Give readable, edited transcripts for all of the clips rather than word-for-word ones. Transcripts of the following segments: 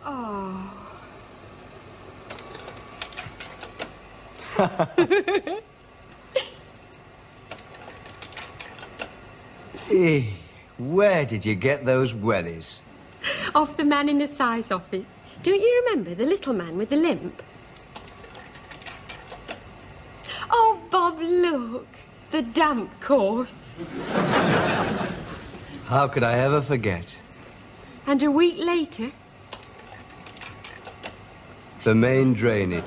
Oh. Hey, where did you get those wellies? Off the man in the size office. Don't you remember the little man with the limp? Oh, Bob, look. The damp course. How could I ever forget? And a week later... the main drainage.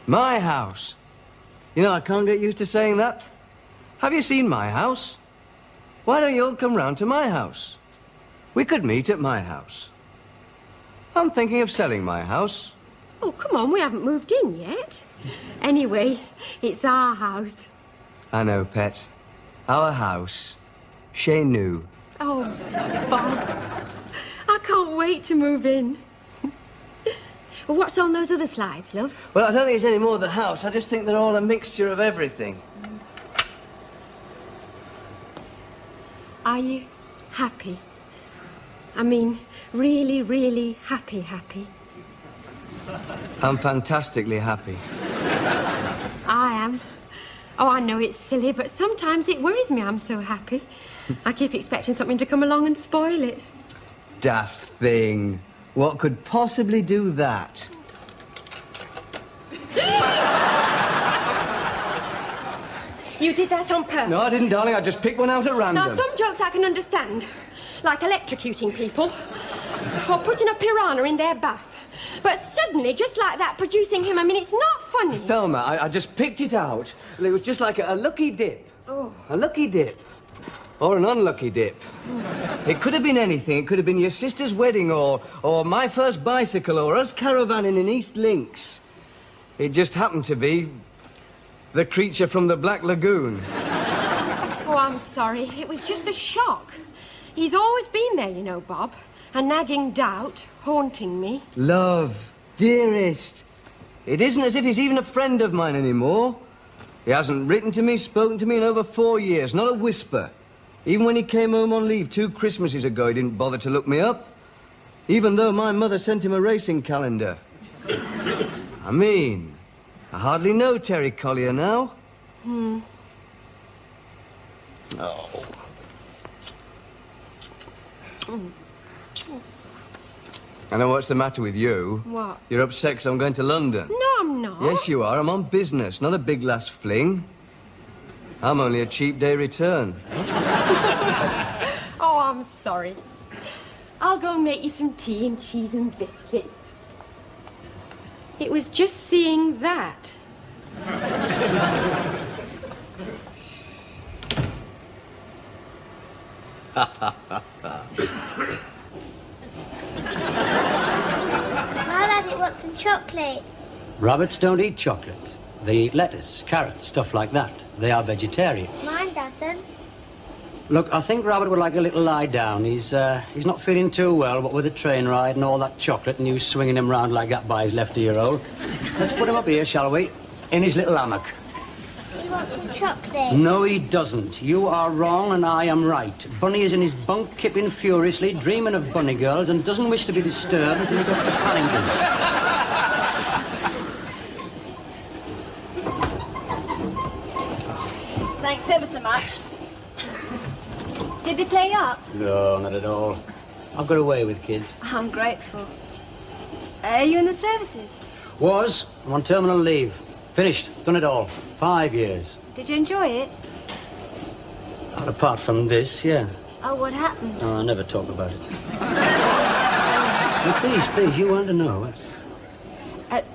My house. You know, I can't get used to saying that. Have you seen my house? Why don't you all come round to my house? We could meet at my house. I'm thinking of selling my house. Oh, come on, we haven't moved in yet. Anyway, it's our house. I know, Pet. Our house. Chez nous. Oh, Bob. I can't wait to move in. Well, what's on those other slides, love? Well, I don't think it's any more the house. I just think they're all a mixture of everything. Are you happy? I mean, really, really happy? I'm fantastically happy. I am. Oh, I know it's silly, but sometimes it worries me I'm so happy. I keep expecting something to come along and spoil it. Daft thing. What could possibly do that? You did that on purpose? No, I didn't, darling. I just picked one out at random. Now, some jokes I can understand, like electrocuting people, or putting a piranha in their bath. But suddenly, just like that, producing him, I mean, it's not funny. Thelma, I just picked it out. It was just like a lucky dip. Oh. A lucky dip. Or an unlucky dip. It could have been anything. It could have been your sister's wedding, or my first bicycle, or us caravanning in East Links. It just happened to be the creature from the Black Lagoon. Oh, I'm sorry. It was just the shock. He's always been there, you know, Bob. A nagging doubt, haunting me. Love, dearest. It isn't as if he's even a friend of mine anymore. He hasn't written to me, spoken to me in over 4 years, not a whisper. Even when he came home on leave 2 Christmases ago, he didn't bother to look me up. Even though my mother sent him a racing calendar. I mean, I hardly know Terry Collier now. Oh. I know what's the matter with you. What? You're upset 'cause I'm going to London. No, I'm not. Yes, you are. I'm on business, not a big last fling. I'm only a cheap day return. Oh, I'm sorry. I'll go and make you some tea and cheese and biscuits. It was just seeing that. My laddie wants some chocolate. Rabbits don't eat chocolate. They eat lettuce, carrots, stuff like that. They are vegetarians. Mine doesn't. Look, I think Rabbit would like a little lie down. He's not feeling too well, but with the train ride and all that chocolate and you swinging him round like that by his left ear-hole. Let's put him up here, shall we? In his little hammock. He wants some chocolate. No, he doesn't. You are wrong and I am right. Bunny is in his bunk, kipping furiously, dreaming of bunny girls and doesn't wish to be disturbed until he gets to Paddington. Thanks ever so much. Did they play up? No, not at all. I've got away with kids. I'm grateful. Are you in the services? Was. I'm on terminal leave. Finished. Done it all. 5 years. Did you enjoy it? Well, apart from this, yeah. Oh, what happened? Oh, I never talk about it. Sorry. Well, please, you want to know.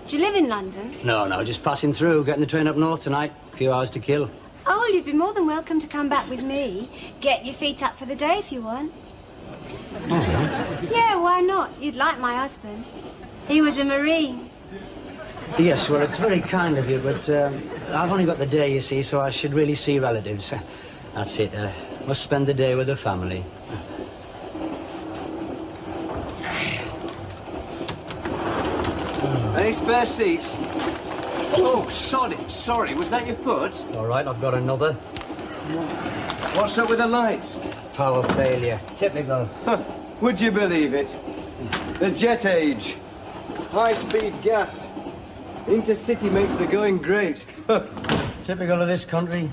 Do you live in London? No, just passing through, getting the train up north tonight. A few hours to kill. Oh, you'd be more than welcome to come back with me. Get your feet up for the day if you want. Oh, yeah? Yeah, why not? You'd like my husband. He was a Marine. Yes, well, it's very kind of you, but I've only got the day, you see, so I should really see relatives. That's it. Must spend the day with the family. Any spare seats? Oh, sorry. Was that your foot? It's all right, I've got another. What's up with the lights? Power failure. Typical. Would you believe it? The jet age. High-speed gas. Intercity makes the going great. Typical of this country.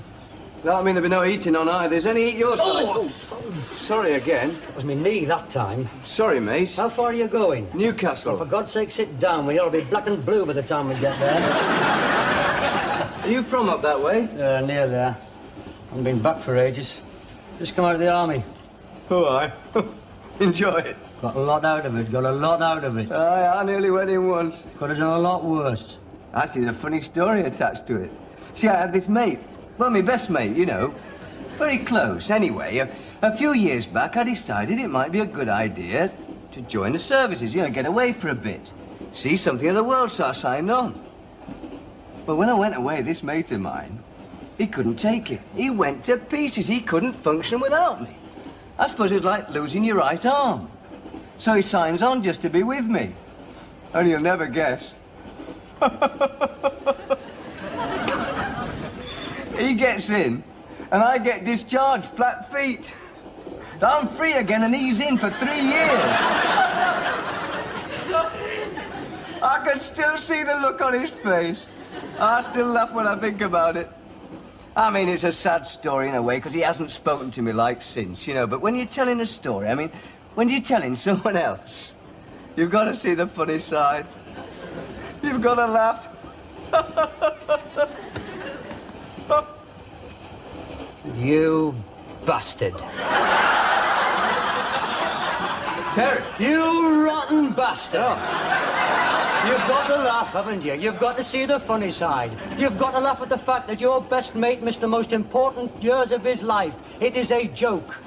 No, I mean, there'll be no heating on either. There's any heat your side. Oh! Sorry again. It was me knee that time. Sorry, mate. How far are you going? Newcastle. Oh, for God's sake, sit down. We'll all be black and blue by the time we get there. Are you from up that way? Near there. Haven't been back for ages. Just come out of the army. Oh, aye. Enjoy it. Got a lot out of it. Got a lot out of it. Aye, I nearly went in once. Could have done a lot worse. Actually, there's a funny story attached to it. See, I had this mate. Well, my best mate, you know. Very close. Anyway, a few years back, I decided it might be a good idea to join the services, you know, get away for a bit. See something of the world, so I signed on. But when I went away, this mate of mine, he couldn't take it. He went to pieces. He couldn't function without me. I suppose it was like losing your right arm. So he signs on just to be with me. And you'll never guess. He gets in, and I get discharged, flat feet. I'm free again, and he's in for 3 years. I can still see the look on his face. I still laugh when I think about it. I mean, it's a sad story in a way, because he hasn't spoken to me like since, you know. But when you're telling a story, I mean, when you're telling someone else, you've got to see the funny side. You've got to laugh. You bastard. Terry. You rotten bastard. Oh. You've got to laugh, haven't you? You've got to see the funny side. You've got to laugh at the fact that your best mate missed the most important years of his life. It is a joke.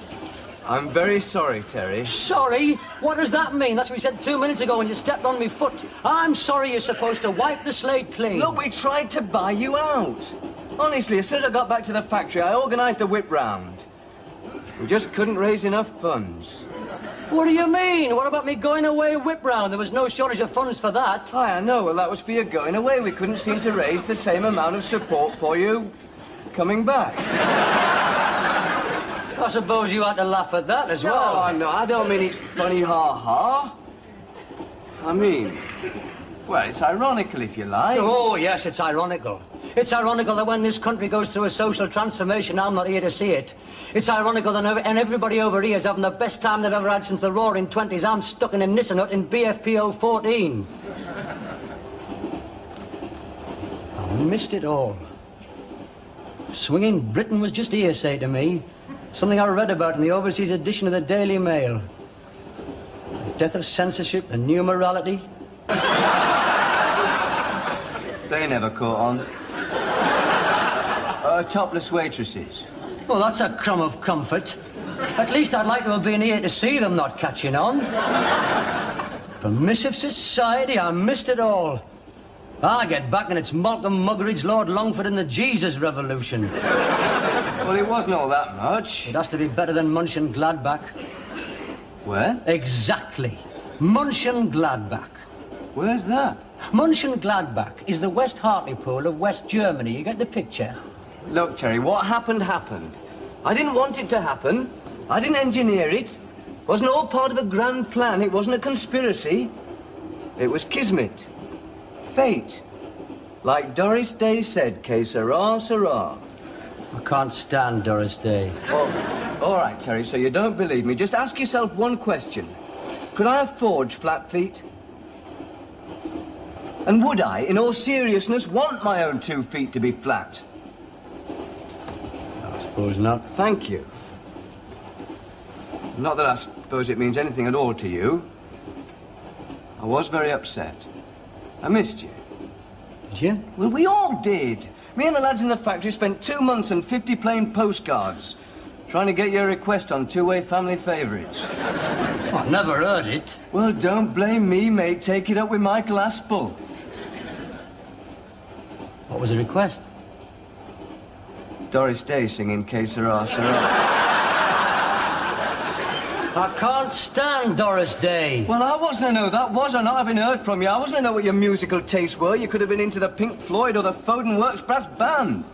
I'm very sorry, Terry. Sorry? What does that mean? That's what you said 2 minutes ago when you stepped on me foot. I'm sorry you're supposed to wipe the slate clean. Look, we tried to buy you out. Honestly, as soon as I got back to the factory, I organised a whip round. We just couldn't raise enough funds. What do you mean? What about me going away whip round? There was no shortage of funds for that. Aye, I know. Well, that was for you going away. We couldn't seem to raise the same amount of support for you coming back. I suppose you had to laugh at that as well. No, I don't mean it's funny, ha-ha. I mean, well, it's ironical, if you like. Oh, yes, it's ironical. It's ironical that when this country goes through a social transformation, I'm not here to see it. It's ironical that and everybody over here is having the best time they've ever had since the Roaring Twenties. I'm stuck in a Nissanut in BFPO 14. I missed it all. Swinging Britain was just hearsay to me. Something I read about in the overseas edition of the Daily Mail. The death of censorship, the new morality. They never caught on. Topless waitresses. Well, that's a crumb of comfort. At least I'd like to have been here to see them not catching on. Permissive society, I missed it all. I get back and it's Malcolm Muggeridge, Lord Longford and the Jesus Revolution. Well, it wasn't all that much. It has to be better than Mönchengladbach. Where? Exactly. Mönchengladbach. Where's that? Mönchengladbach is the West Hartlepool of West Germany. You get the picture? Look, Terry, what happened, happened. I didn't want it to happen. I didn't engineer it. It wasn't all part of a grand plan. It wasn't a conspiracy. It was kismet. Fate. Like Doris Day said, que sera, sera. I can't stand Doris Day. Oh, all right, Terry, so you don't believe me. Just ask yourself one question. Could I have forged flat feet? And would I, in all seriousness, want my own 2 feet to be flat? I suppose not. Thank you. Not that I suppose it means anything at all to you. I was very upset. I missed you. Did you? Well, we all did. Me and the lads in the factory spent 2 months and 50 plain postcards trying to get your request on two-way family favourites. Oh, I never heard it. Well, don't blame me, mate. Take it up with Michael Aspel. What was the request? Doris Day singing Que Sera, Sera. I can't stand Doris Day. Well, I wasn't to know that, was I? Not having heard from you. I wasn't to know what your musical tastes were. You could have been into the Pink Floyd or the Foden Works Brass Band.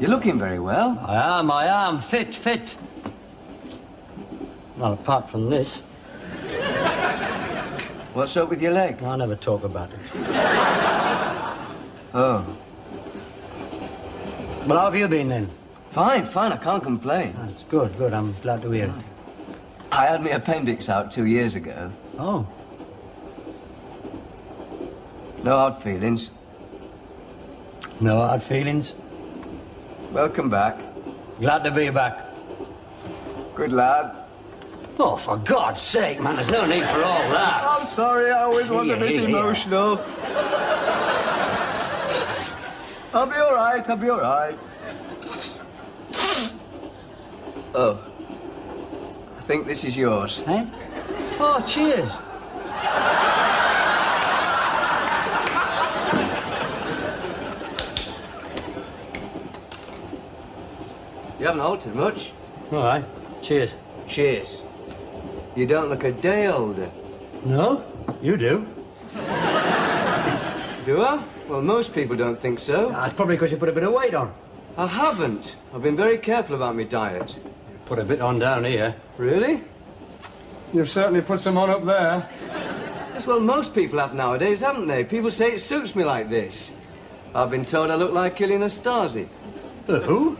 You're looking very well. I am. Fit. Well, apart from this. What's up with your leg? I never talk about it. Oh. Well, how have you been, then? Fine, I can't complain. That's good. I'm glad to hear it. I had my appendix out 2 years ago. Oh. No hard feelings. No hard feelings? Welcome back. Glad to be back. Good lad. Oh, for God's sake, man, there's no need for all that. I'm sorry, I always was a bit emotional. I'll be all right. Oh. I think this is yours. Eh? Oh, cheers. You haven't altered much. All right. Cheers. Cheers. You don't look a day older. No? You do. Do I? Well, most people don't think so. That's probably because you put a bit of weight on. I haven't. I've been very careful about my diet. Put a bit on down here. Really? You've certainly put some on up there. Yes, well, most people have nowadays, haven't they? People say it suits me like this. I've been told I look like Killy Nastasi. Who?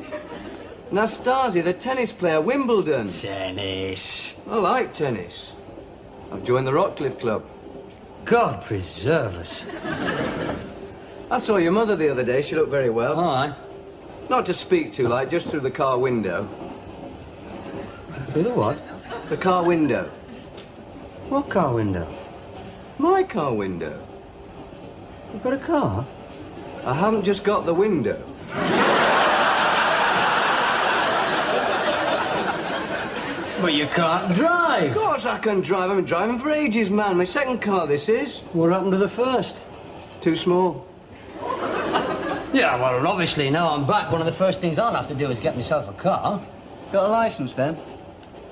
Nastasi, the tennis player, Wimbledon. Tennis. I like tennis. I've joined the Rockcliffe Club. God preserve us. I saw your mother the other day. She looked very well. All right. Not to speak to, like, just through the car window. Through the what? The car window. What car window? My car window. You've got a car? I haven't just got the window. But you can't drive. Of course I can drive. I've been driving for ages, man. My second car, this is. What happened to the first? Too small. Yeah, well, obviously, now I'm back, one of the first things I'll have to do is get myself a car. Got a licence, then?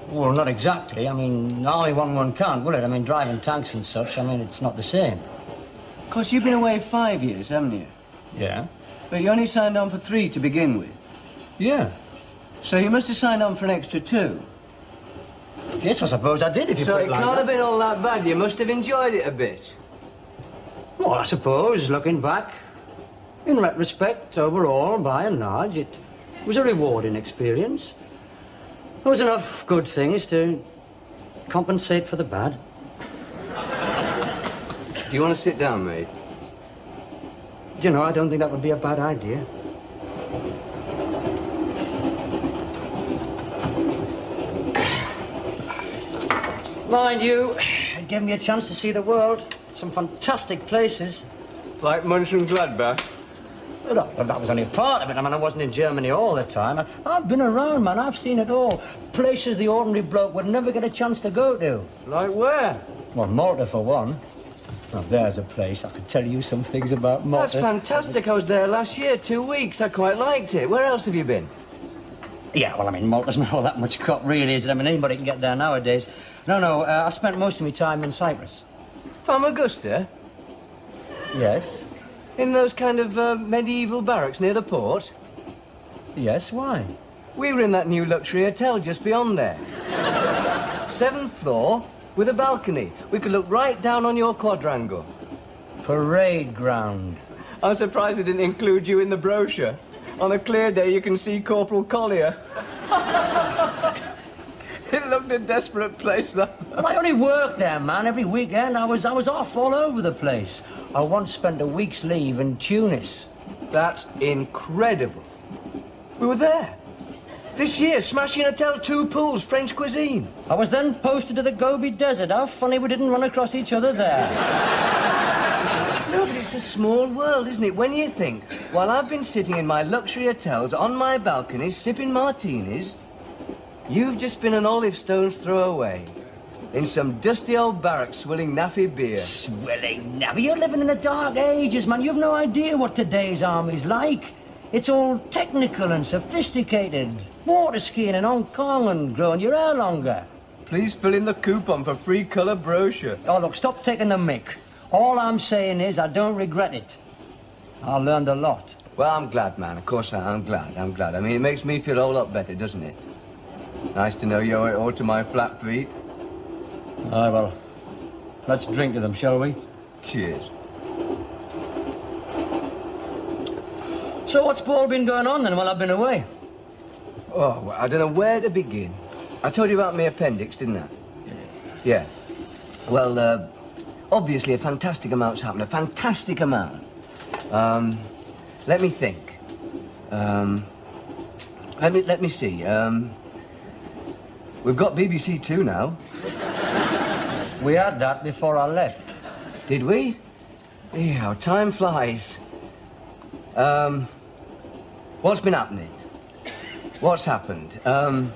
Well, not exactly. I mean, only one can't, will it? I mean, driving tanks and such, I mean, it's not the same. Of course, you've been away 5 years, haven't you? Yeah? But you only signed on for 3 to begin with. Yeah. So you must have signed on for an extra 2. Yes, I suppose I did, if you So put it it like can't that. have been all that bad. You must have enjoyed it a bit. Well, I suppose, looking back, in retrospect, overall, by and large, it was a rewarding experience. There was enough good things to compensate for the bad. Do you want to sit down, mate? Do you know, I don't think that would be a bad idea. Mind you, it gave me a chance to see the world. Some fantastic places. Like Mönchengladbach? Well, that was only a part of it. I mean, I wasn't in Germany all the time. I've been around, man. I've seen it all. Places the ordinary bloke would never get a chance to go to. Like where? Well, Malta, for one. Now, there's a place. I could tell you some things about Malta. That's fantastic. I was there last year, 2 weeks. I quite liked it. Where else have you been? Yeah, well, I mean, Malta's not all that much cut, really, is it? I mean, anybody can get there nowadays. No, I spent most of my time in Cyprus. Famagusta? Yes? In those kind of medieval barracks near the port? Yes, why? We were in that new luxury hotel just beyond there. 7th floor with a balcony. We could look right down on your quadrangle. Parade ground. I'm surprised they didn't include you in the brochure. On a clear day, you can see Corporal Collier. It looked a desperate place, though. Well, I only worked there, man. Every weekend I was off all over the place. I once spent a week's leave in Tunis. That's incredible. We were there. This year, smashing hotel, 2 pools, French cuisine. I was then posted to the Gobi Desert. How funny we didn't run across each other there. No, but it's a small world, isn't it? When you think, while I've been sitting in my luxury hotels on my balcony, sipping martinis, you've just been an olive stone's throw away. In some dusty old barracks swilling naffy beer. Swilling naffy? You're living in the dark ages, man. You've no idea what today's army's like. It's all technical and sophisticated. Water skiing in Hong Kong and growing your hair longer. Please fill in the coupon for free colour brochure. Oh, look, stop taking the mick. All I'm saying is I don't regret it. I learned a lot. Well, I'm glad, man. Of course I'm glad. I'm glad. I mean, it makes me feel a whole lot better, doesn't it? Nice to know you owe it all to my flat feet. Aye, well, let's drink to them, shall we? Cheers. So what's Paul been going on then while I've been away? Oh, well, I don't know where to begin. I told you about my appendix, didn't I? Yeah. Well, obviously a fantastic amount's happened. A fantastic amount. Let me think. Let me see. We've got BBC Two now. We had that before I left. Did we? Yeah, how time flies. What's been happening? What's happened? All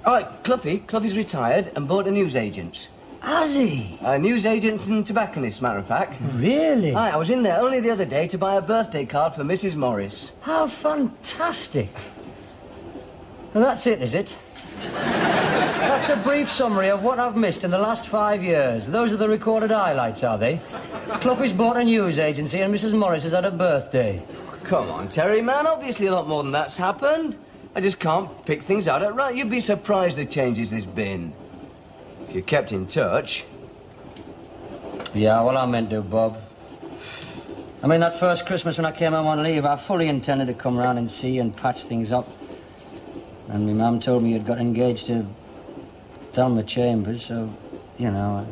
right, Cluffy's retired and bought a newsagent's. Has he? A newsagent and tobacconist, matter of fact. Really? Aye, I was in there only the other day to buy a birthday card for Mrs. Morris. How fantastic. Well, that's it, is it? That's a brief summary of what I've missed in the last 5 years. Those are the recorded highlights, are they? Cluffy's bought a news agency and Mrs. Morris has had a birthday. Come on, Terry, man. Obviously a lot more than that's happened. I just can't pick things out at random. You'd be surprised the changes there's been. If you kept in touch. Yeah, well, I meant to, Bob. I mean, that first Christmas when I came home on leave, I fully intended to come round and see and patch things up. And my mum told me you'd got engaged to Thelma Chambers, so, you know...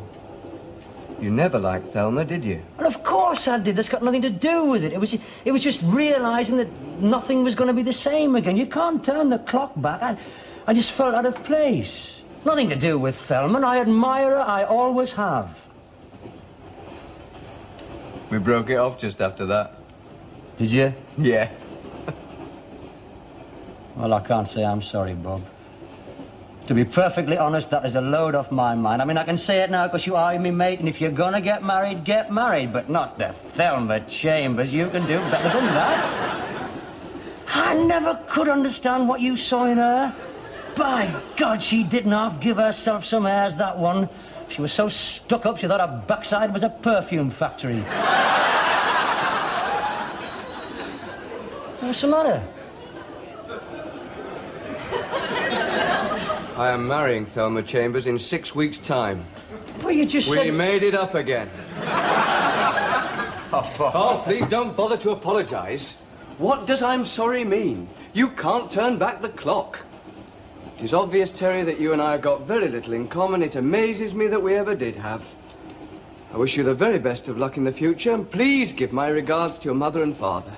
You never liked Thelma, did you? Well, of course I did. That's got nothing to do with it. It was just realising that nothing was going to be the same again. You can't turn the clock back. I just felt out of place. Nothing to do with Thelma. I admire her. I always have. We broke it off just after that. Did you? Yeah. Well, I can't say I'm sorry, Bob. To be perfectly honest, that is a load off my mind. I mean, I can say it now because you are me mate, and if you're gonna get married, but not to Thelma Chambers. You can do better than that. I never could understand what you saw in her. By God, she didn't half give herself some airs, that one. She was so stuck up, she thought her backside was a perfume factory. What's the matter? I am marrying Thelma Chambers in 6 weeks' time. Well, you just said... We made it up again. Oh, please don't bother to apologise. What does I'm sorry mean? You can't turn back the clock. It is obvious, Terry, that you and I have got very little in common. It amazes me that we ever did have. I wish you the very best of luck in the future, and please give my regards to your mother and father.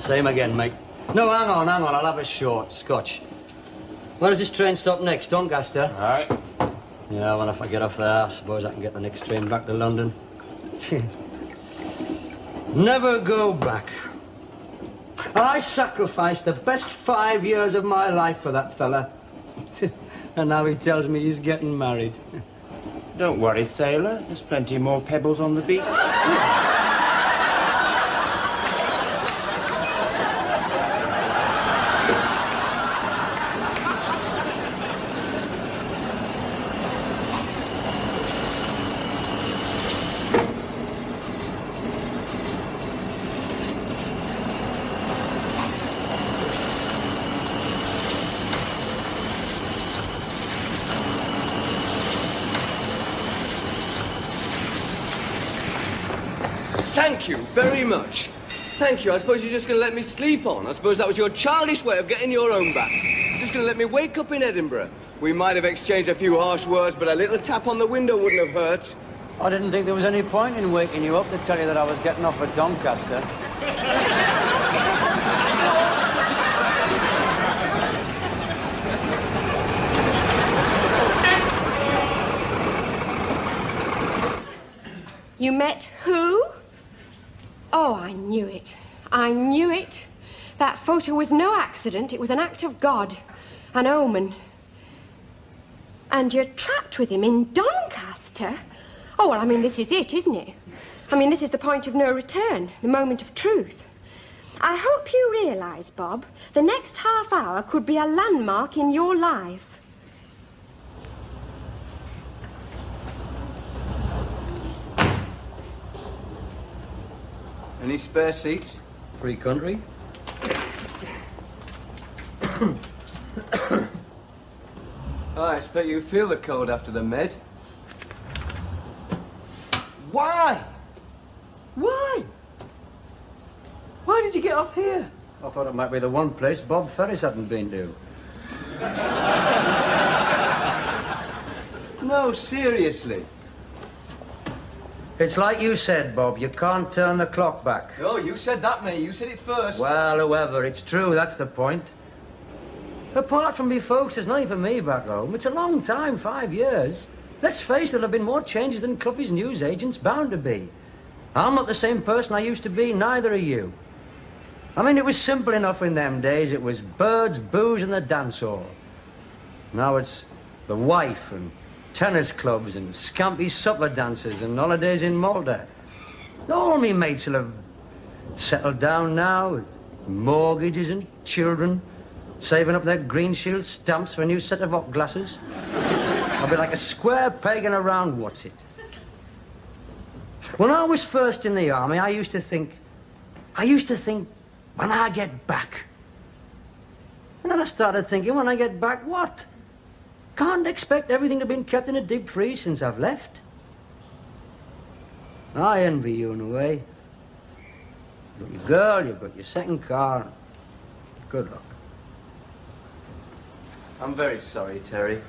Same again, mate. No, hang on, I'll have a short scotch. Where does this train stop next? Doncaster? All right. Yeah, well, if I get off there, I suppose I can get the next train back to London. Never go back. I sacrificed the best 5 years of my life for that fella. And now he tells me he's getting married. Don't worry, sailor. There's plenty more pebbles on the beach. Thank you very much. Thank you. I suppose you're just going to let me sleep on. I suppose that was your childish way of getting your own back. Just going to let me wake up in Edinburgh. We might have exchanged a few harsh words, but a little tap on the window wouldn't have hurt. I didn't think there was any point in waking you up to tell you that I was getting off at Doncaster. You met who? Oh, I knew it. I knew it. That photo was no accident. It was an act of God. An omen. And you're trapped with him in Doncaster? Oh, well, I mean, this is it, isn't it? I mean, this is the point of no return. The moment of truth. I hope you realise, Bob, the next half hour could be a landmark in your life. Any spare seats? Free country. I expect you feel the cold after the med. Why? Why? Why did you get off here? I thought it might be the one place Bob Ferris hadn't been to. No, seriously. It's like you said, Bob, you can't turn the clock back. Oh, you said that, mate. You said it first. Well, whoever, it's true, that's the point. Apart from me folks, there's nothing for me back home. It's a long time, 5 years. Let's face it, there'll have been more changes than Cluffy's newsagent's bound to be. I'm not the same person I used to be, neither are you. I mean, it was simple enough in them days. It was birds, booze, and the dance hall. Now it's the wife and tennis clubs and scampy supper dances and holidays in Malta. All me mates will have settled down now with mortgages and children, saving up their Green Shield stamps for a new set of op glasses. I'll be like a square peg in a round what's it. When I was first in the army, I used to think, when I get back. And then I started thinking, when I get back, what? Can't expect everything to have been kept in a deep freeze since I've left. I envy you in a way. You've got your girl, you've got your second car. Good luck. I'm very sorry, Terry.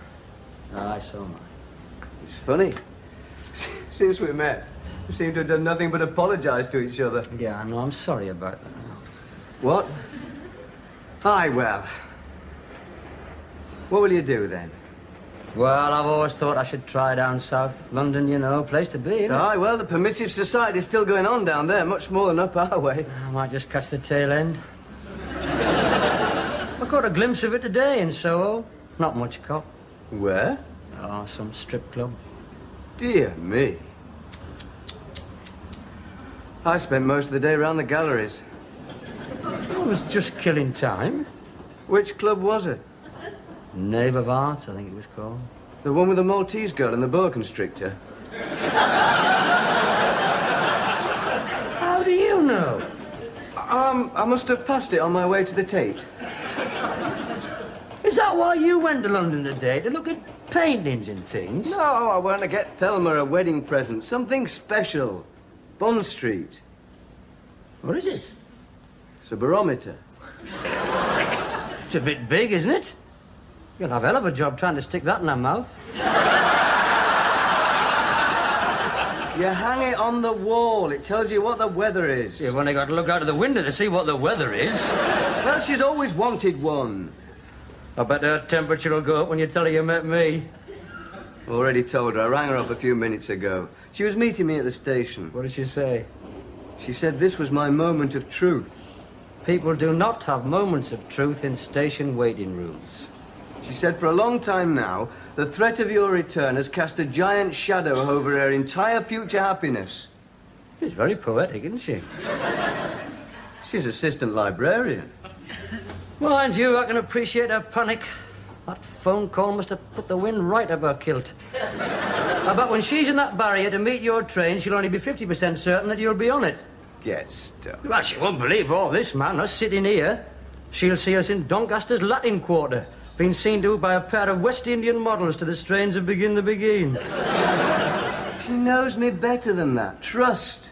Aye, so am I. It's funny. Since we met, we seem to have done nothing but apologise to each other. Yeah, I know, I'm sorry about that. What? Aye, well. What will you do then? Well, I've always thought I should try down south. London, you know, place to be, isn't it? Aye, well, the permissive society's still going on down there, much more than up our way. I might just catch the tail end. I caught a glimpse of it today in Soho. Not much cop. Where? Oh, some strip club. Dear me. I spent most of the day around the galleries. I was just killing time. Which club was it? Knave of Arts, I think it was called. The one with the Maltese girl and the boa constrictor. How do you know? I must have passed it on my way to the Tate. Is that why you went to London today, to look at paintings and things? No, I want to get Thelma a wedding present. Something special. Bond Street. What is it? It's a barometer. It's a bit big, isn't it? You'll have a hell of a job trying to stick that in her mouth. You hang it on the wall. It tells you what the weather is. You've only got to look out of the window to see what the weather is. Well, she's always wanted one. I bet her temperature will go up when you tell her you met me. Already told her. I rang her up a few minutes ago. She was meeting me at the station. What did she say? She said this was my moment of truth. People do not have moments of truth in station waiting rooms. She said for a long time now, the threat of your return has cast a giant shadow over her entire future happiness. She's very poetic, isn't she? She's assistant librarian. Mind you, I can appreciate her panic. That phone call must have put the wind right up her kilt. I bet when she's in that barrier to meet your train, she'll only be 50% certain that you'll be on it. Get stuck. Well, she won't believe all this, man. Us sitting here. She'll see us in Doncaster's Latin Quarter, being seen to by a pair of West Indian models to the strains of Begin the Begin. She knows me better than that. Trust.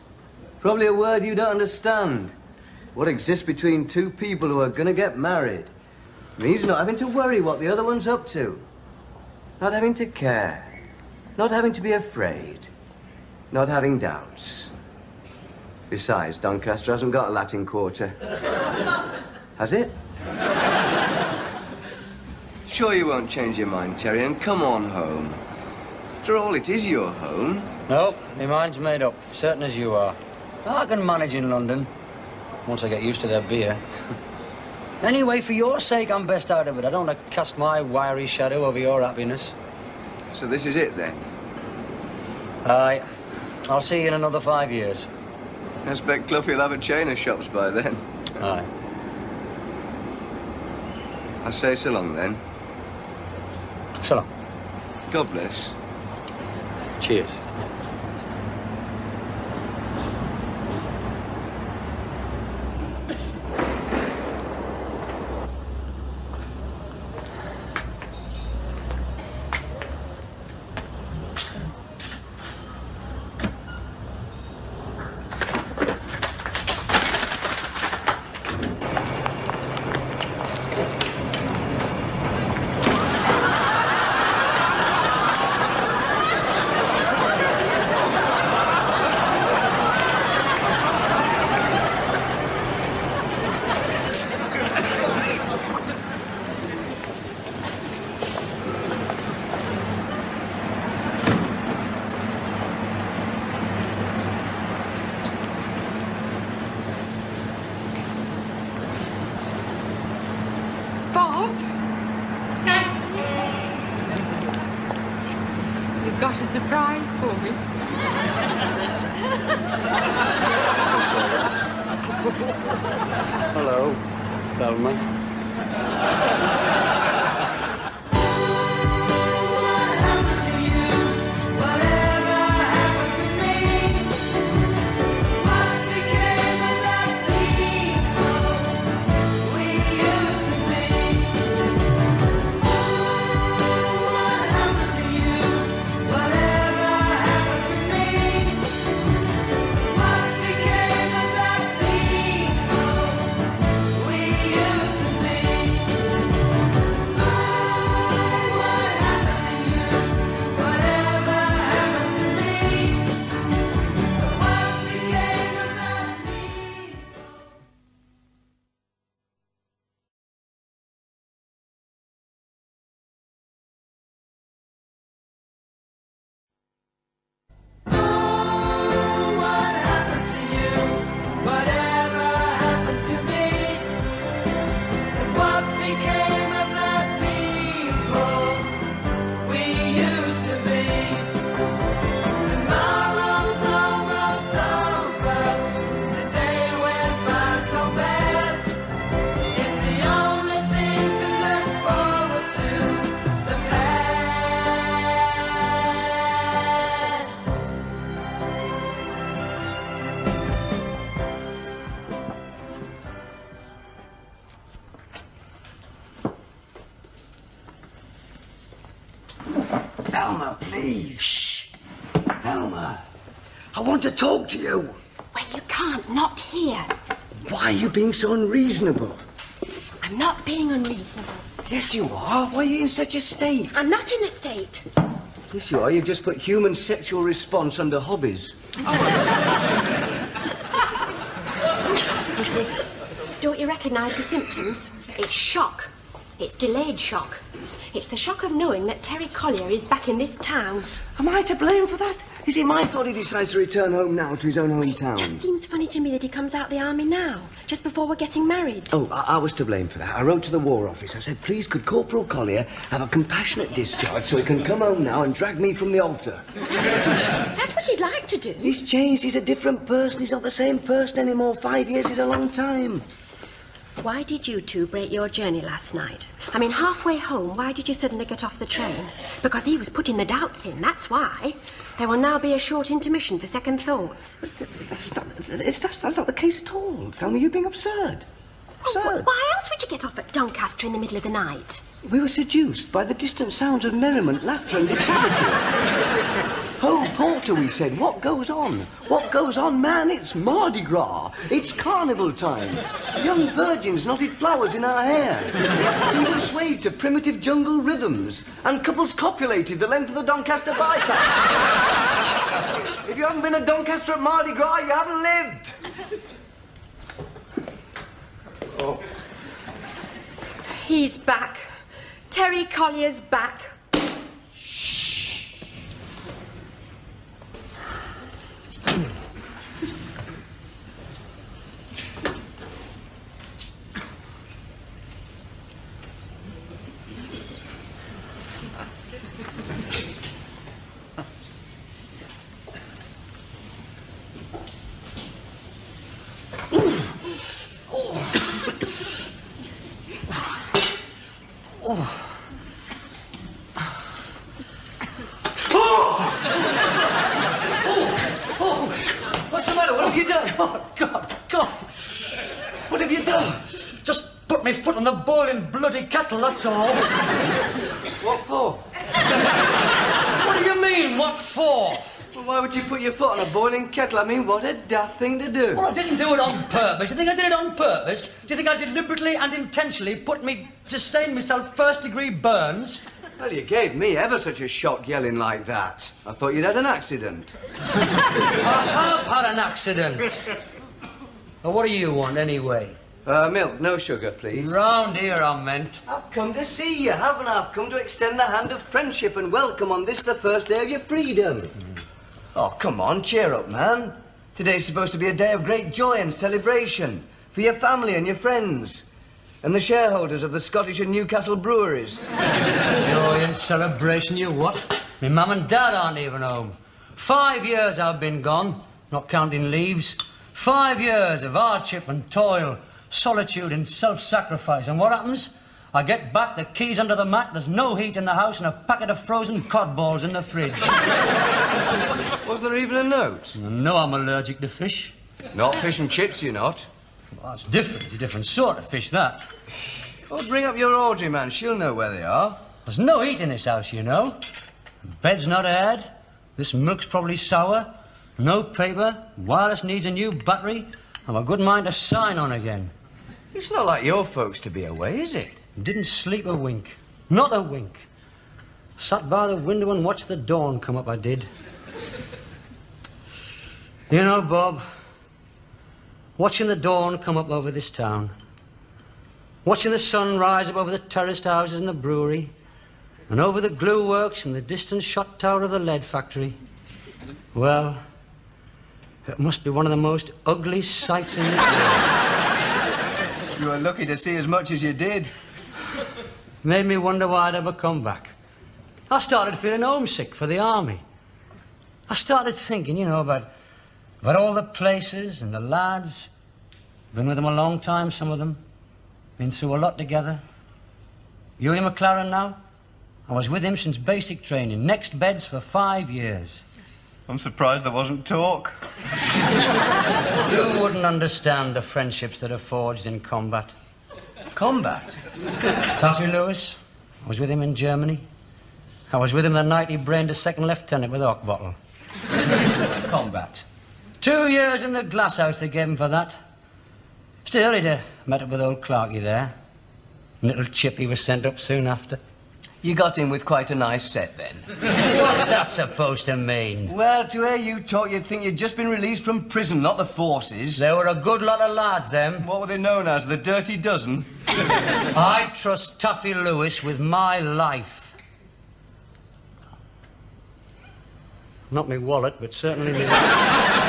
Probably a word you don't understand. What exists between two people who are going to get married means not having to worry what the other one's up to. Not having to care. Not having to be afraid. Not having doubts. Besides, Doncaster hasn't got a Latin Quarter. Has it? Sure you won't change your mind, Terry, and come on home. After all, it is your home. No, my mind's made up, certain as you are. I can manage in London, once I get used to their beer. Anyway, for your sake, I'm best out of it. I don't want to cast my wiry shadow over your happiness. So this is it, then? Aye. I'll see you in another 5 years. I expect Cluffy will have a chain of shops by then. Aye. I say so long, then. So long. God bless. Cheers. Bob? You've got a surprise for me. Hello, Thelma. Thelma, please. Shh. Thelma, I want to talk to you. Well, you can't, not here. Why are you being so unreasonable? I'm not being unreasonable. Yes, you are. Why are you in such a state? I'm not in a state. Yes, you are. You've just put human sexual response under hobbies. Don't you recognise the symptoms? It's shock. It's delayed shock. It's the shock of knowing that Terry Collier is back in this town. Am I to blame for that? Is it my fault he decides to return home now to his own hometown? It just seems funny to me that he comes out the army now, just before we're getting married. Oh, I was to blame for that. I wrote to the War Office. I said, please, could Corporal Collier have a compassionate discharge so he can come home now and drag me from the altar? That's what he'd like to do. He's changed. He's a different person. He's not the same person anymore. 5 years is a long time. Why did you two break your journey last night? I mean, halfway home, why did you suddenly get off the train? Because he was putting the doubts in, that's why. There will now be a short intermission for second thoughts. That's not the case at all. Thelma, you're being absurd. Absurd. Why else would you get off at Doncaster in the middle of the night? We were seduced by the distant sounds of merriment, laughter and depravity. Ho, Porter, we said, what goes on? What goes on, man? It's Mardi Gras. It's carnival time. Young virgins knotted flowers in our hair. People swayed to primitive jungle rhythms. And couples copulated the length of the Doncaster bypass. If you haven't been at Doncaster at Mardi Gras, you haven't lived. Oh. He's back. Terry Collier's back. What's the matter? What have you done? God. What have you done? Just put my foot on the boiling bloody kettle, that's all. What for? What do you mean, what for? Well, why would you put your foot on a boiling kettle? I mean, what a daft thing to do. Well, I didn't do it on purpose. Do you think I did it on purpose? Do you think I deliberately and intentionally sustained myself first-degree burns? Well, you gave me ever such a shock yelling like that. I thought you'd had an accident. I have had an accident. Well, what do you want, anyway? Milk, no sugar, please. Round here, I meant. I've come to see you, haven't I? I've come to extend the hand of friendship and welcome on this, the first day of your freedom. Oh, come on, cheer up, man. Today's supposed to be a day of great joy and celebration for your family and your friends and the shareholders of the Scottish and Newcastle breweries. Joy and celebration, you what? My mum and dad aren't even home. 5 years I've been gone, not counting leaves. 5 years of hardship and toil, solitude and self-sacrifice. And what happens? I get back, the keys under the mat, there's no heat in the house and a packet of frozen cod balls in the fridge. Wasn't there even a note? No, I'm allergic to fish. Not fish and chips, you're not. Well, that's different. It's a different sort of fish, that. Oh, bring up your Audrey, man. She'll know where they are. There's no heat in this house, you know. The bed's not aired. This milk's probably sour. No paper. Wireless needs a new battery. I've a good mind to sign on again. It's not like your folks to be away, is it? Didn't sleep a wink. Not a wink. Sat by the window and watched the dawn come up, I did. You know, Bob, watching the dawn come up over this town, watching the sun rise up over the terraced houses and the brewery, and over the glue works and the distant shot tower of the lead factory, well, it must be one of the most ugly sights in this world. You were lucky to see as much as you did. Made me wonder why I'd ever come back. I started feeling homesick for the army. I started thinking, you know, about all the places and the lads. Been with them a long time, some of them. Been through a lot together. Uni McLaren now? I was with him since basic training. Next beds for 5 years. I'm surprised there wasn't talk. You wouldn't understand the friendships that are forged in combat. Combat? Taffy Lewis, I was with him in Germany. I was with him the night he brained a second lieutenant with a hock bottle. Combat. 2 years in the glass house they gave him for that. Still, he'd met up with old Clarkie there. Little chip he was sent up soon after. You got in with quite a nice set, then. What's that supposed to mean? Well, to hear you talk, you'd think you'd just been released from prison, not the forces. They were a good lot of lads, them. What were they known as, the Dirty Dozen? I trust Taffy Lewis with my life. Not me wallet, but certainly me life.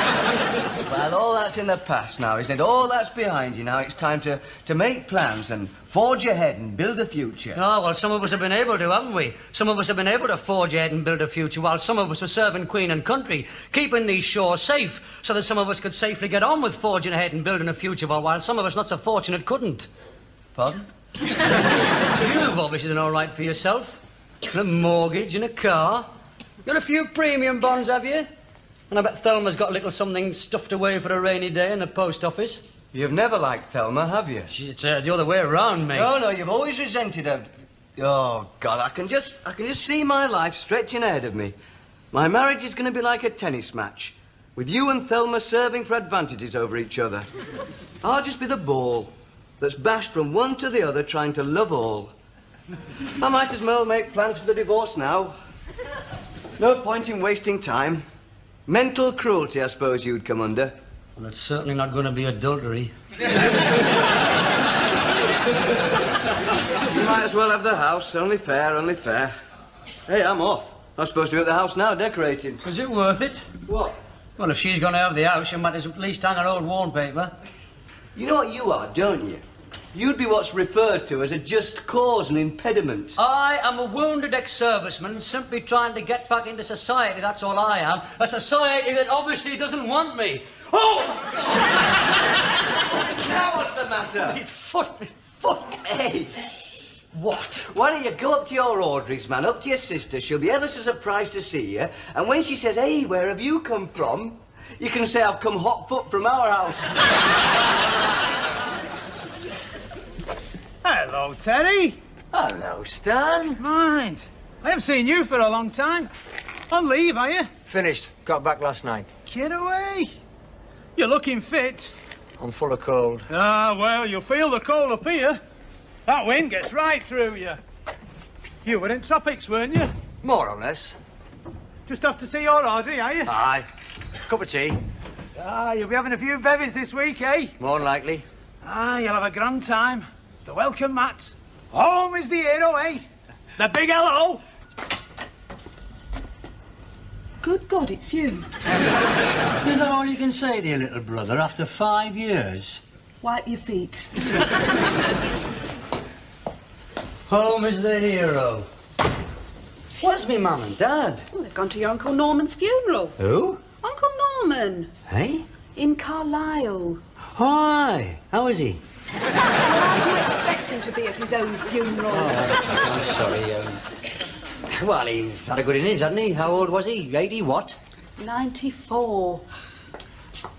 Well, all that's in the past now, isn't it? All that's behind you now. It's time to make plans and forge ahead and build a future. Oh, well, some of us have been able to, haven't we? Some of us have been able to forge ahead and build a future, while some of us were serving Queen and country, keeping these shores safe, so that some of us could safely get on with forging ahead and building a future, while some of us not so fortunate couldn't. Pardon? You've obviously done all right for yourself. And a mortgage and a car. Got a few premium bonds, have you? And I bet Thelma's got a little something stuffed away for a rainy day in the post office. You've never liked Thelma, have you? It's the other way around, mate. No, you've always resented her. Oh, God, I can just see my life stretching ahead of me. My marriage is going to be like a tennis match, with you and Thelma serving for advantages over each other. I'll just be the ball that's bashed from one to the other, trying to love all. I might as well make plans for the divorce now. No point in wasting time. Mental cruelty, I suppose you'd come under. Well, it's certainly not going to be adultery. You might as well have the house. Only fair, only fair. Hey, I'm off. I'm supposed to be at the house now, decorating. Is it worth it? What? Well, if she's going to have the house, she might at least hang her old wallpaper. You know what you are, don't you? You'd be what's referred to as a just cause and impediment. I am a wounded ex-serviceman simply trying to get back into society, that's all I am. A society that obviously doesn't want me. Oh! Now what's the matter? My foot! Hey! What? Why don't you go up to your Audrey's, man, up to your sister. She'll be ever so surprised to see you. And when she says, hey, where have you come from? You can say, I've come hot foot from our house. Hello, Terry. Hello, Stan. Mind. I haven't seen you for a long time. On leave, are you? Finished. Got back last night. Get away. You're looking fit. I'm full of cold. Ah, well, you'll feel the cold up here. That wind gets right through you. You were in tropics, weren't you? More or less. Just off to see your Audrey, are you? Aye. Cup of tea. Ah, you'll be having a few bevies this week, eh? More than likely. Ah, you'll have a grand time. The welcome mat. Home is the hero, eh? The big hello. Good God, it's you. Is that all you can say to your little brother after 5 years? Wipe your feet. Home is the hero. Where's me mum and dad? Well, they've gone to your Uncle Norman's funeral. Who? Uncle Norman. Hey? In Carlisle. Hi. How is he? How do you expect him to be at his own funeral? Oh, I'm sorry. Well, he had a good innings, hadn't he? How old was he? 80 what? 94.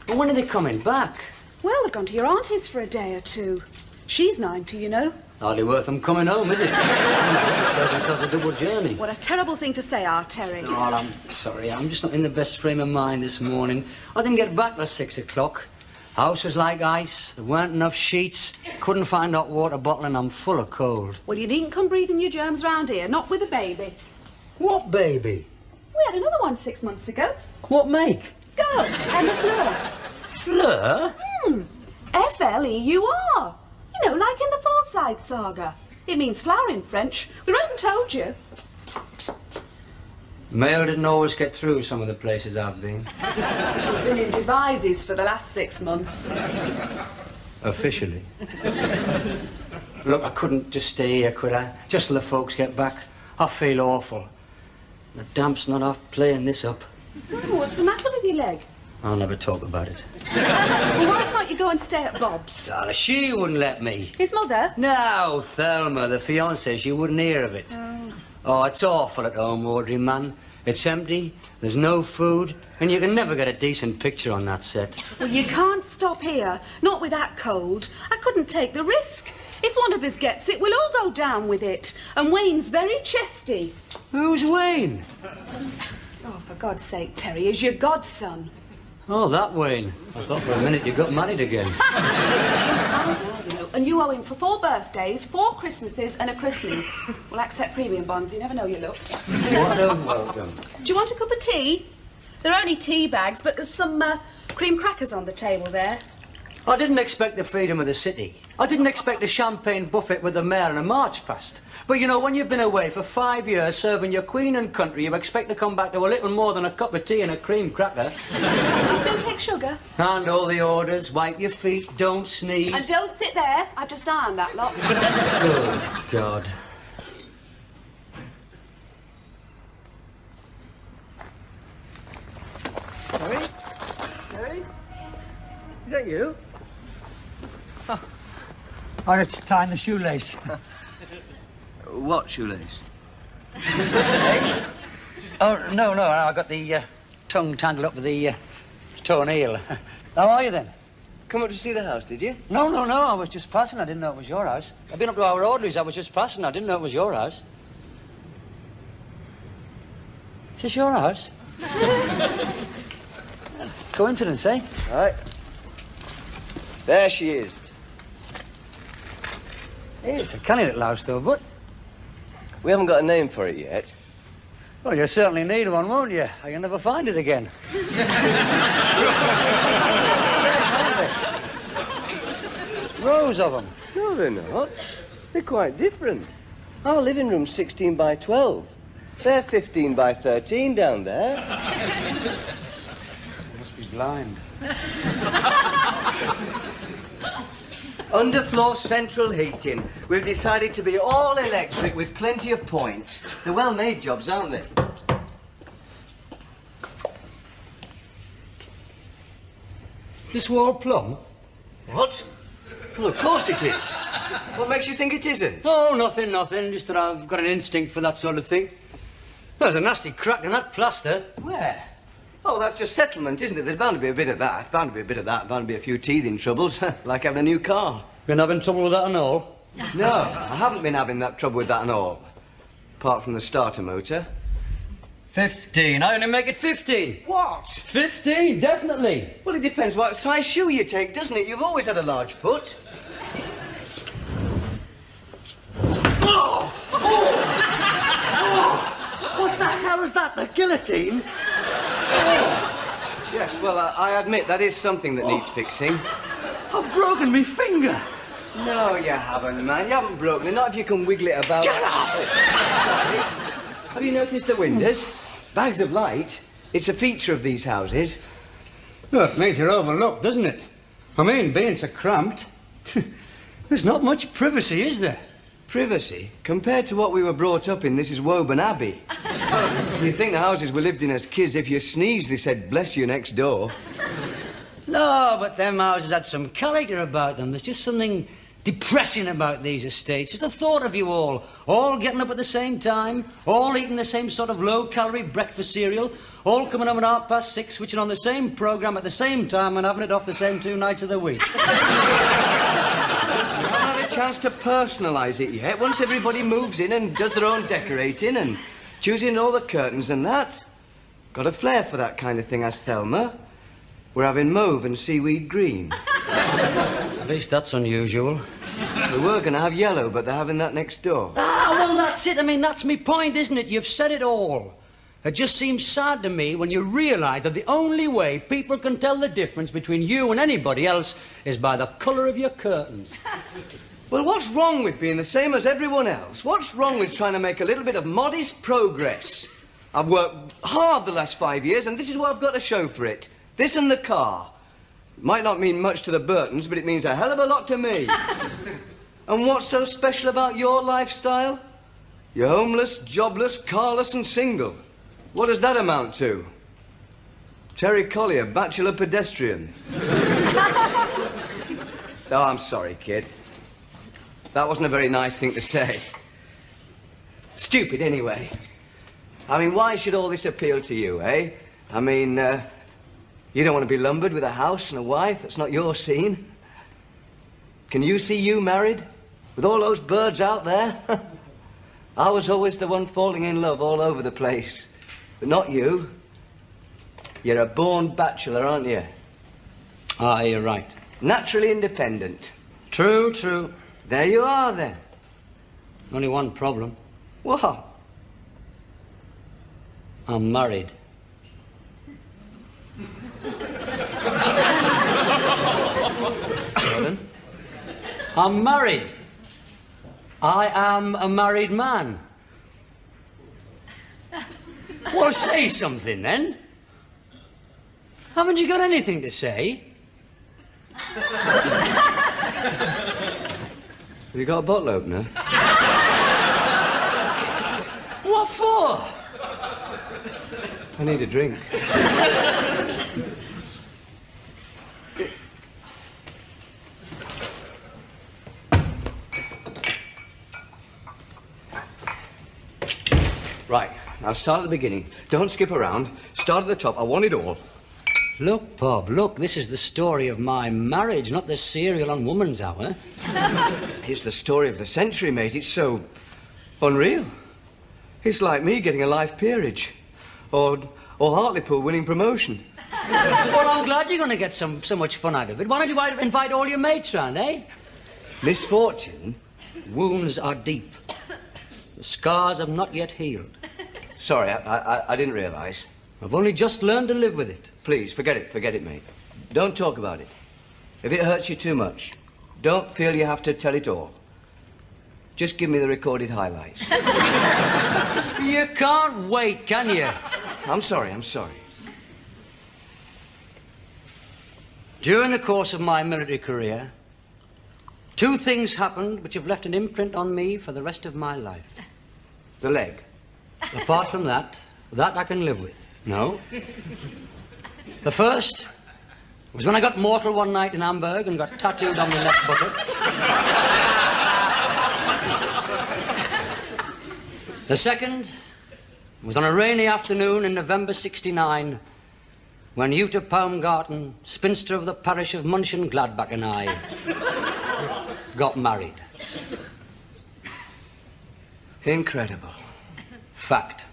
Well, when are they coming back? Well, they've gone to your auntie's for a day or two. She's 90, you know. Hardly worth them coming home, is it? Save themselves a double journey. What a terrible thing to say, Terry. Oh, I'm sorry. I'm just not in the best frame of mind this morning. I didn't get back till 6 o'clock. House was like ice. There weren't enough sheets. Couldn't find hot water bottle, and I'm full of cold. Well, you needn't come breathing your germs round here, not with a baby. What baby? We had another one 6 months ago. What make? Go, Emma Fleur. Fleur? F-L-E-U-R. You know, like in the Forsyth saga. It means flower in French. We wrote and told you. Mail didn't always get through some of the places I've been. We've been in Devizes for the last 6 months. Officially. Look, I couldn't just stay here, could I? Just till the folks get back. I feel awful. The damp's not off playing this up. Oh, what's the matter with your leg? I'll never talk about it. Well, why can't you go and stay at Bob's? Darling, she wouldn't let me. His mother? No, Thelma, the fiancée, she wouldn't hear of it. Oh, it's awful at home, Audrey, man. It's empty, there's no food, and you can never get a decent picture on that set. Well, you can't stop here. Not with that cold. I couldn't take the risk. If one of us gets it, we'll all go down with it. And Wayne's very chesty. Who's Wayne? Oh, for God's sake, Terry, he's your godson. Oh, that Wayne. I thought for a minute you got married again. And you owe him for 4 birthdays, 4 Christmases and a christening. We'll accept premium bonds, you never know your luck. What a welcome. Do you want a cup of tea? There are only tea bags, but there's some cream crackers on the table there. I didn't expect the freedom of the city. I didn't expect a champagne buffet with the mayor and a march past. But, you know, when you've been away for 5 years serving your queen and country, you expect to come back to a little more than a cup of tea and a cream cracker. You still take sugar? And all the orders, wipe your feet, don't sneeze. And don't sit there. I've just ironed that lot. Good God. Terry? Terry? Is that you? Oh, I was tying the shoelace. What shoelace? Oh, no, I got the tongue tangled up with the toe and heel. How are you, then? Come up to see the house, did you? No, I was just passing. I didn't know it was your house. I've been up to our Audrey's. I was just passing. I didn't know it was your house. Is this your house? Coincidence, eh? All right. There she is. Hey, it's a canny little house, though, but... We haven't got a name for it yet. Well, you'll certainly need one, won't you? Or you'll never find it again. Rows of them. No, they're not. They're quite different. Our living room's 16 by 12. There's 15 by 13 down there. You must be blind. Underfloor central heating. We've decided to be all electric with plenty of points. They're well-made jobs, aren't they? This wall plumb? What? Well, of course it is. What makes you think it isn't? Oh, nothing, nothing. Just that I've got an instinct for that sort of thing. There's a nasty crack in that plaster. Where? Oh, that's just settlement, isn't it? There's bound to be a bit of that. Bound to be a bit of that. Bound to be a few teething troubles. Like having a new car. Been having trouble with that and all? No, I haven't been having that trouble with that and all. Apart from the starter motor. 15. I only make it 15. What? 15, definitely. Well, it depends what size shoe you take, doesn't it? You've always had a large foot. Oh! What the hell is that? The guillotine? Yes, well, I admit that is something that needs fixing. I've broken my finger. No, you haven't, man. You haven't broken it. Not if you can wiggle it about. Get off! Have you noticed the windows? Bags of light. It's a feature of these houses. Well, it makes you overlooked, doesn't it? I mean, being so cramped, there's not much privacy, is there? Privacy? Compared to what we were brought up in, this is Woburn Abbey. You think the houses we lived in as kids, if you sneezed, they said, bless you next door. No, but them houses had some character about them. There's just something depressing about these estates. Just the thought of you all getting up at the same time, all eating the same sort of low-calorie breakfast cereal, all coming home at 6:30, switching on the same programme at the same time and having it off the same 2 nights of the week. I haven't had a chance to personalise it yet. Once everybody moves in and does their own decorating and choosing all the curtains and that. Got a flair for that kind of thing, as Thelma. We're having mauve and seaweed green. At least that's unusual. We were going to have yellow, but they're having that next door. Ah, well, that's it. I mean, that's me point, isn't it? You've said it all. It just seems sad to me when you realise that the only way people can tell the difference between you and anybody else is by the colour of your curtains. Well, what's wrong with being the same as everyone else? What's wrong with trying to make a little bit of modest progress? I've worked hard the last 5 years, and this is what I've got to show for it. This and the car. Might not mean much to the Burtons, but it means a hell of a lot to me. And what's so special about your lifestyle? You're homeless, jobless, carless and single. What does that amount to? Terry Collier, bachelor pedestrian. Oh, I'm sorry, kid. That wasn't a very nice thing to say. Stupid, anyway. I mean, why should all this appeal to you, eh? I mean, you don't want to be lumbered with a house and a wife that's not your scene. Can you see you married? With all those birds out there? I was always the one falling in love all over the place. But not you. You're a born bachelor, aren't you? Ah, you're right. Naturally independent. True, true. There you are, then. Only one problem. What? I'm married. Pardon? I'm married. I am a married man. Well, say something, then. Haven't you got anything to say? Have you got a bottle opener? What for? I need a drink. Right, now start at the beginning. Don't skip around. Start at the top. I want it all. Look, Bob, look, this is the story of my marriage, not the serial on Woman's Hour. It's the story of the century, mate. It's so unreal. It's like me getting a life peerage. Or Hartlepool winning promotion. Well, I'm glad you're going to get so much fun out of it. Why don't you invite all your mates round, eh? Misfortune? Wounds are deep. The scars have not yet healed. Sorry, I didn't realise. I've only just learned to live with it. Please, forget it, mate. Don't talk about it. If it hurts you too much, don't feel you have to tell it all. Just give me the recorded highlights. You can't wait, can you? I'm sorry. During the course of my military career, 2 things happened which have left an imprint on me for the rest of my life. The leg. Apart from that I can live with. No. The first was when I got mortal one night in Hamburg and got tattooed on my left buttock. The second was on a rainy afternoon in November '69 when Jutta Baumgarten, spinster of the parish of Mönchengladbach, and I got married. Incredible. Fact.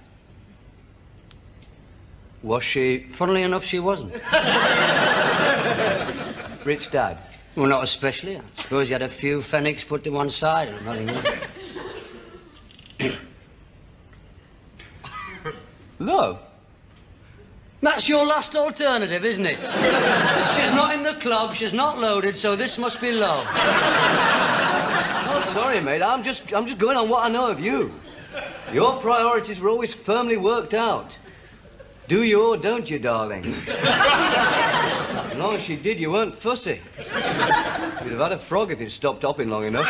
Was she... Funnily enough, she wasn't. Rich dad? Well, not especially. I suppose he had a few pfennigs put to one side or nothing more. Love? That's your last alternative, isn't it? She's not in the club, she's not loaded, so this must be love. Oh, sorry, mate. I'm just going on what I know of you. Your priorities were always firmly worked out. Do you or don't you, darling? As long as she did, you weren't fussy. You'd have had a frog if it stopped hopping long enough.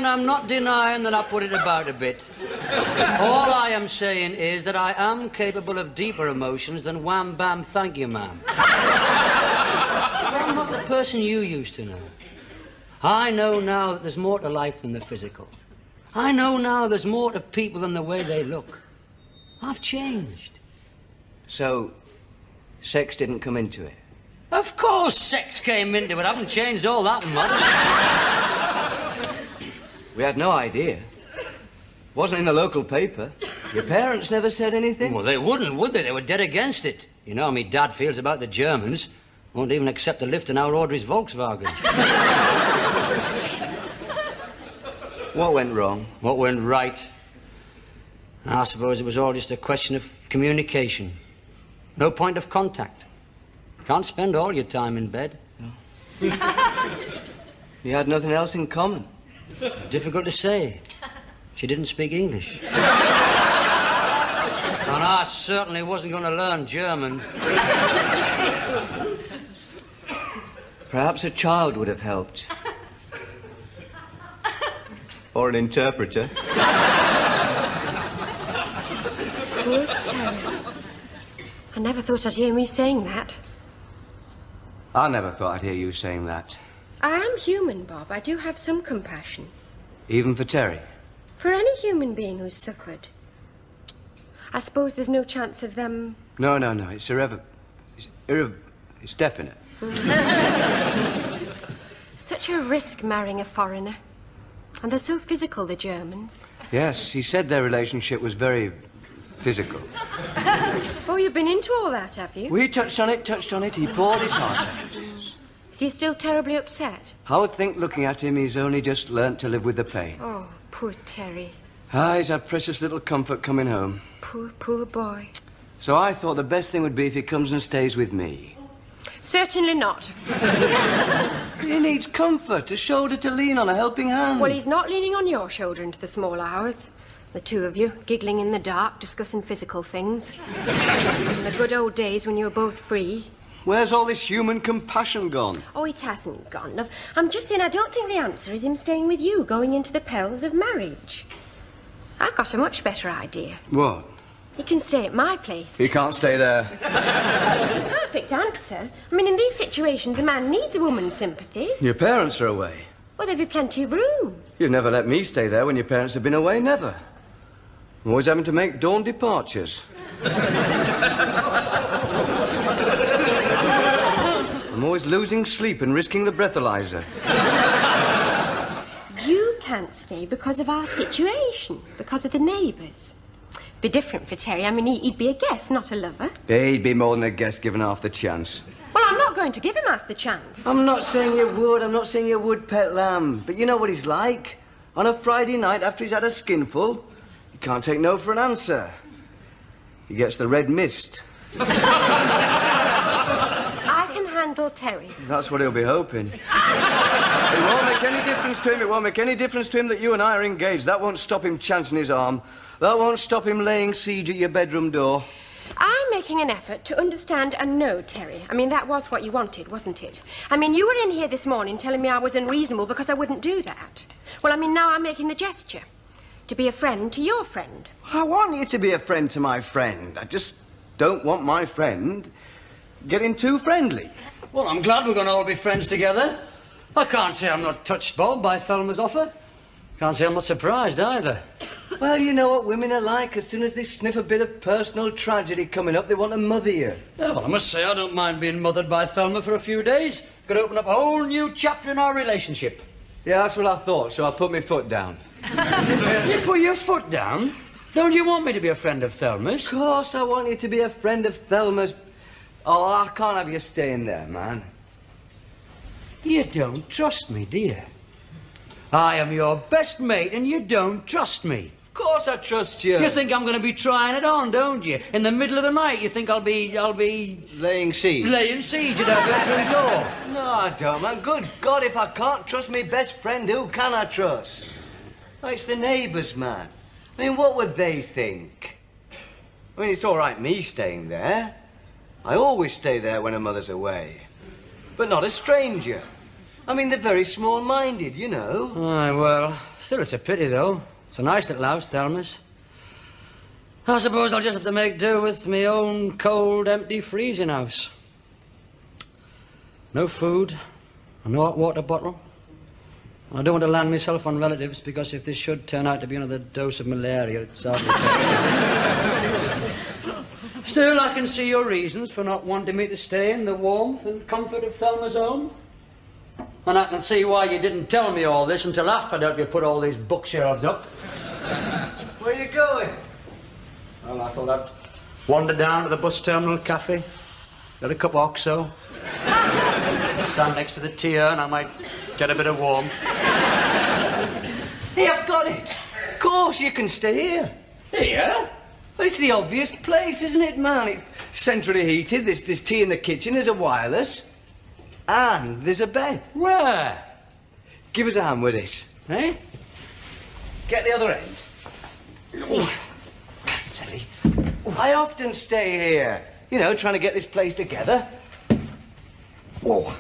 I'm not denying that I put it about a bit. All I am saying is that I am capable of deeper emotions than wham, bam, thank you, ma'am. I'm not the person you used to know. I know now that there's more to life than the physical. I know now there's more to people than the way they look. I've changed. So, sex didn't come into it? Of course sex came into it. I haven't changed all that much. We had no idea. Wasn't in the local paper. Your parents never said anything? Well, they wouldn't, would they? They were dead against it. You know how me dad feels about the Germans. Won't even accept a lift in our Audrey's Volkswagen. What went wrong? What went right? I suppose it was all just a question of communication. No point of contact. Can't spend all your time in bed. No. You had nothing else in common? Difficult to say. She didn't speak English. And I certainly wasn't going to learn German. Perhaps a child would have helped. Or an interpreter. Poor Terry. I never thought I'd hear me saying that. I never thought I'd hear you saying that. I am human, Bob. I do have some compassion. Even for Terry? For any human being who's suffered. I suppose there's no chance of them... No. It's It's definite. Such a risk marrying a foreigner. And they're so physical, the Germans. Yes, he said their relationship was very physical. Oh, you've been into all that, have you? We touched on it. He poured his heart out. Is he still terribly upset? I would think, looking at him, he's only just learnt to live with the pain. Oh, poor Terry. He's had precious little comfort coming home. Poor boy. So I thought the best thing would be if he comes and stays with me. Certainly not. He needs comfort, a shoulder to lean on, a helping hand. Well, he's not leaning on your shoulder into the small hours. The two of you, giggling in the dark, discussing physical things. In the good old days when you were both free. Where's all this human compassion gone? Oh, it hasn't gone, love. I'm just saying I don't think the answer is him staying with you, going into the perils of marriage. I've got a much better idea. What? He can stay at my place. He can't stay there. It's the perfect answer. I mean, in these situations, a man needs a woman's sympathy. Your parents are away. Well, there'd be plenty of room. You'd never let me stay there when your parents have been away, never. I'm always having to make dawn departures. I'm always losing sleep and risking the breathalyzer. You can't stay because of our situation, because of the neighbours. Be different for Terry. I mean, he'd be a guest, not a lover. He'd be more than a guest given half the chance. Well, I'm not going to give him half the chance. I'm not saying you would. I'm not saying you would, pet lamb. But you know what he's like. On a Friday night after he's had a skinful, he can't take no for an answer. He gets the red mist. I can handle Terry. That's what he'll be hoping. It won't make any difference to him. It won't make any difference to him that you and I are engaged. That won't stop him chancing his arm. That won't stop him laying siege at your bedroom door. I'm making an effort to understand and know Terry. I mean, that was what you wanted, wasn't it? I mean, you were in here this morning telling me I was unreasonable because I wouldn't do that. Well, I mean, now I'm making the gesture. To be a friend to your friend. I want you to be a friend to my friend. I just don't want my friend getting too friendly. Well, I'm glad we're going to all be friends together. I can't say I'm not touched, Bob, by Thelma's offer. Can't say I'm not surprised either. Well, you know what women are like. As soon as they sniff a bit of personal tragedy coming up, they want to mother you. Yeah, well, I must say I don't mind being mothered by Thelma for a few days. Could open up a whole new chapter in our relationship. Yeah, that's what I thought, so I put my foot down. You put your foot down? Don't you want me to be a friend of Thelma's? Of course I want you to be a friend of Thelma's. Oh, I can't have you staying there, man. You don't trust me, do you? I am your best mate and you don't trust me. Of course I trust you. You think I'm going to be trying it on, don't you? In the middle of the night, you think I'll be... Laying siege. Laying siege at our bedroom door. No, I don't, man. Good God, if I can't trust my best friend, who can I trust? Oh, it's the neighbours, man. I mean, what would they think? I mean, it's all right me staying there. I always stay there when her mother's away. But not a stranger. I mean, they're very small-minded, you know. Aye, well, still it's a pity, though. It's a nice little house, Thelma's. I suppose I'll just have to make do with my own cold, empty freezing house. No food, no hot water bottle. I don't want to land myself on relatives, because if this should turn out to be another dose of malaria, it's hardly Still, I can see your reasons for not wanting me to stay in the warmth and comfort of Thelma's home. And I can see why you didn't tell me all this until after I'd helped you put all these bookshelves up. Where are you going? Well, I thought I'd wander down to the bus terminal cafe, get a cup of OXO, stand next to the tea urn, I might get a bit of warmth. Hey, I've got it. Of course you can stay here. Here? Well, it's the obvious place, isn't it, man? It's centrally heated, there's tea in the kitchen, there's a wireless, and there's a bed. Where? Give us a hand with this. Eh? Get the other end. Teddy, I often stay here, you know, trying to get this place together. Whoa.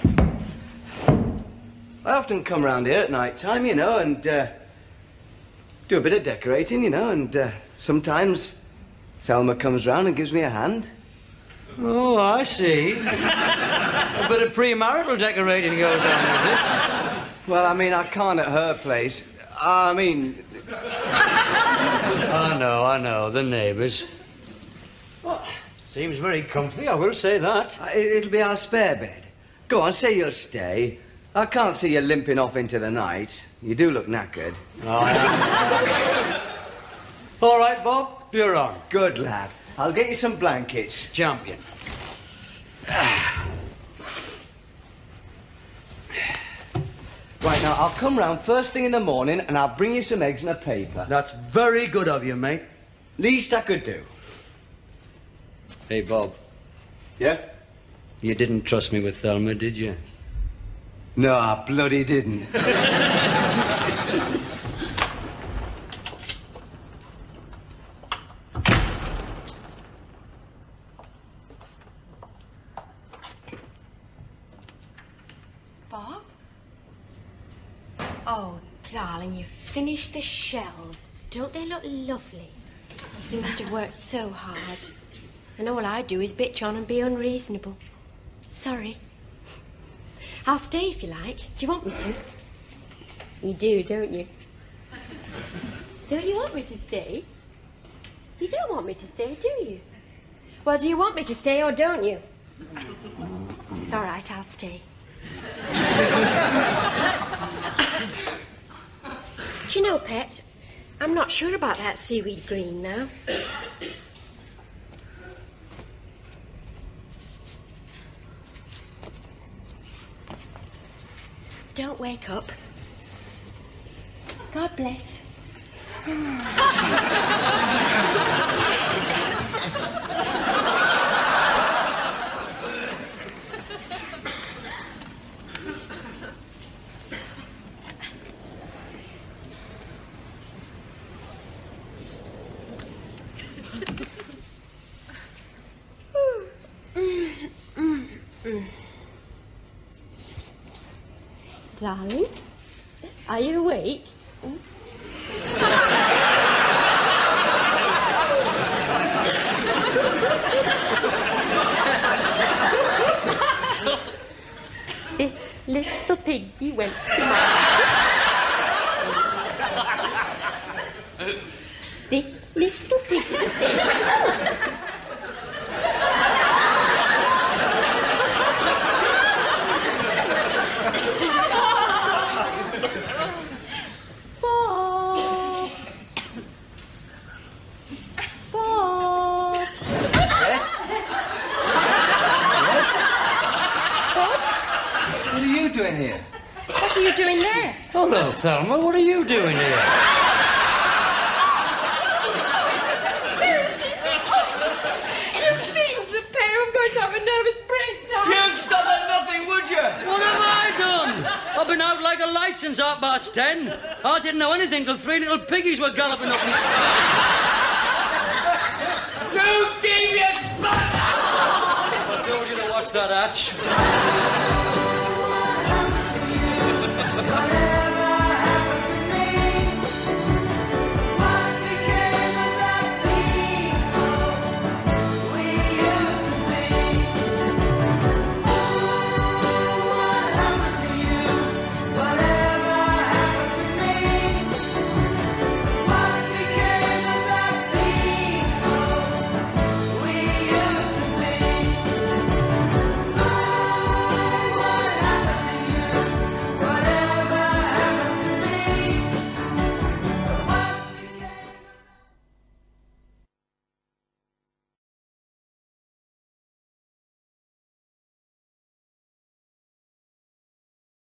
I often come round here at night time, you know, and do a bit of decorating, you know, and sometimes Thelma comes round and gives me a hand. Oh, I see. A bit of premarital decorating goes on, is it? Well, I mean, I can't at her place. I mean... I know, the neighbours. Well, seems very comfy, I will say that. It'll be our spare bed. Go on, say you'll stay. I can't see you limping off into the night. You do look knackered. Oh, all right, Bob, you're on. Good lad. I'll get you some blankets. Champion. Right, now, I'll come round first thing in the morning and I'll bring you some eggs and a paper. That's very good of you, mate. Least I could do. Hey, Bob. Yeah? You didn't trust me with Thelma, did you? No, I bloody didn't. Bob? Oh, darling, you've finished the shelves. Don't they look lovely? You must have worked so hard. And all I do is bitch on and be unreasonable. Sorry. I'll stay if you like. Do you want me to? You do, don't you? Don't you want me to stay? You don't want me to stay, do you? Well, do you want me to stay or don't you? It's all right, I'll stay. Do you know, Pet, I'm not sure about that seaweed green now. Don't wake up. God bless. Darling, are you awake? went... This little piglet thing. Bob. Bob. Yes? Yes? Bob? What are you doing here? What are you doing there? Hello, Thelma. What are you doing here? You fiends, the pair are going to have a nervous breakdown. You'd stop at nothing, would you? What have I done? I've been out like a light since 10:30. I didn't know anything till 3 little piggies were galloping up my spine. You devious I told you to watch that hatch.